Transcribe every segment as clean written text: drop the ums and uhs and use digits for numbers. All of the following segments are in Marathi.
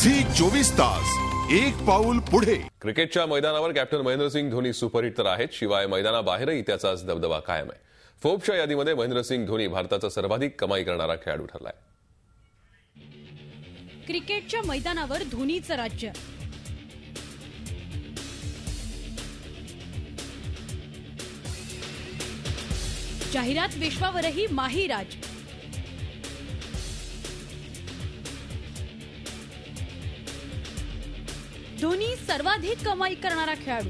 झी 24 तास एक पाऊल पुढे। क्रिकेटच्या मैदानावर कॅप्टन महेंद्रसिंग धोनी सुपरहिट तर आहेत, शिवाय मैदानाबाहेरही त्याचाच दबदबा कायम आहे। फोर्ब्सच्या यादीमध्ये महेंद्रसिंग धोनी भारताचा सर्वाधिक कमाई करणारा खेळाडू ठरलाय। क्रिकेटच्या मैदानावर धोनीचं राज्य। जाहिरात विश्वावरही माही राज। धोनी सर्वाधिक कमाई करणारा खेळाडू।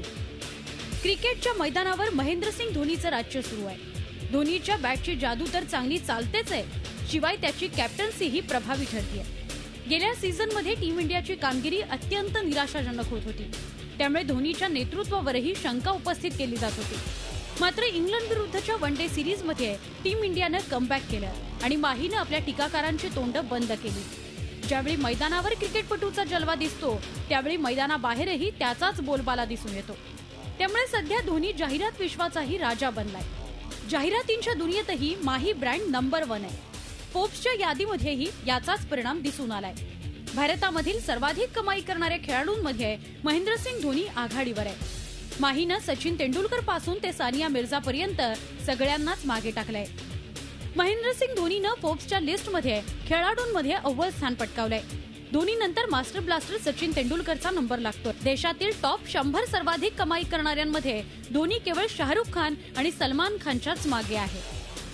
क्रिकेटच्या मैदानावर महेंद्रसिंग धोनीचं राज्य सुरू आहे। धोनीच्या बॅटची जादू तर चांगली चालतेच आहे, शिवाय त्याची कॅप्टन्सीही प्रभावी ठरते। गेल्या सीझनमध्ये टीम इंडियाची कामगिरी अत्यंत निराशाजनक होत होती, त्यामुळे धोनीच्या नेतृत्वावरही शंका उपस्थित केली जात होती। मात्र इंग्लंड विरुद्धच्या वन डे सिरीजमध्ये टीम इंडियानं कमबॅक केलं आणि माहीनं आपल्या टीकाकारांची तोंड बंद केली। ज्यावेळी मैदानावर क्रिकेटपटूचा जलवा दिसतो, त्यावेळी मैदानाबाहेरही त्याचाच बोलबाला दिसून येतो। त्यामुळे सध्या धोनी जाहिरात विश्वाचाही राजा बनलाय। जाहिरातींच्या दुनियेतही माही ब्रँड नंबर 1 आहे। फोर्ब्सच्या यादीमध्येही याचाच परिणाम दिसून आलाय। भारतामधील सर्वाधिक कमाई करणाऱ्या खेळाडूंमध्ये महेंद्रसिंग धोनी आघाडीवर आहे। माहीनं सचिन तेंडुलकर पासून ते सानिया मिर्झापर्यंत सगळ्यांनाच मागे टाकलंय। महेंद्रसिंग धोनीनं फोर्ब्सच्या लिस्टमध्ये खेळाडूंमध्ये अव्वल स्थान पटकावलंय। धोनीनंतर मास्टर ब्लास्टर सचिन तेंडुलकरचा नंबर लागतो। देशातील टॉप 100 सर्वाधिक कमाई करणाऱ्यांमध्ये धोनी केवळ शाहरुख खान आणि सलमान खानच्याच मागे आहे।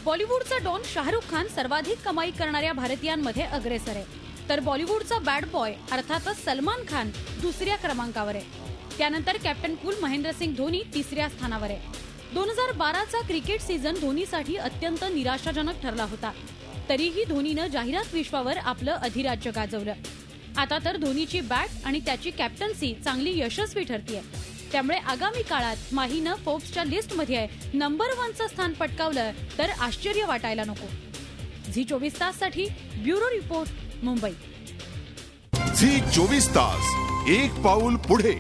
बॉलिवूडचा डॉन शाहरुख खान सर्वाधिक कमाई करणाऱ्या भारतीयांमध्ये अग्रेसर आहे, तर बॉलिवूडचा बॅड बॉय अर्थातच सलमान खान दुसऱ्या क्रमांकावर आहे। त्यानंतर कॅप्टन कूल महेंद्रसिंग धोनी तिसऱ्या स्थानावर आहे। 2012चा क्रिकेट सीझन धोनीसाठी अत्यंत निराशाजनक ठरला होता, तरीही धोनीनं जाहिरात विश्वावर आपलं अधिराज्य गाजवलं। आता तर धोनीची बॅट आणि त्याची कॅप्टन्सी चांगली यशस्वी ठरतीये, त्यामुळे आगामी काळात माहीनं फोर्ब्सच्या लिस्टमध्ये नंबर 1चं स्थान पटकावलं तर आश्चर्य वाटायला नको। झी 24 ताससाठी ब्युरो रिपोर्ट, मुंबई। झी 24 तास एक पाऊल पुढे।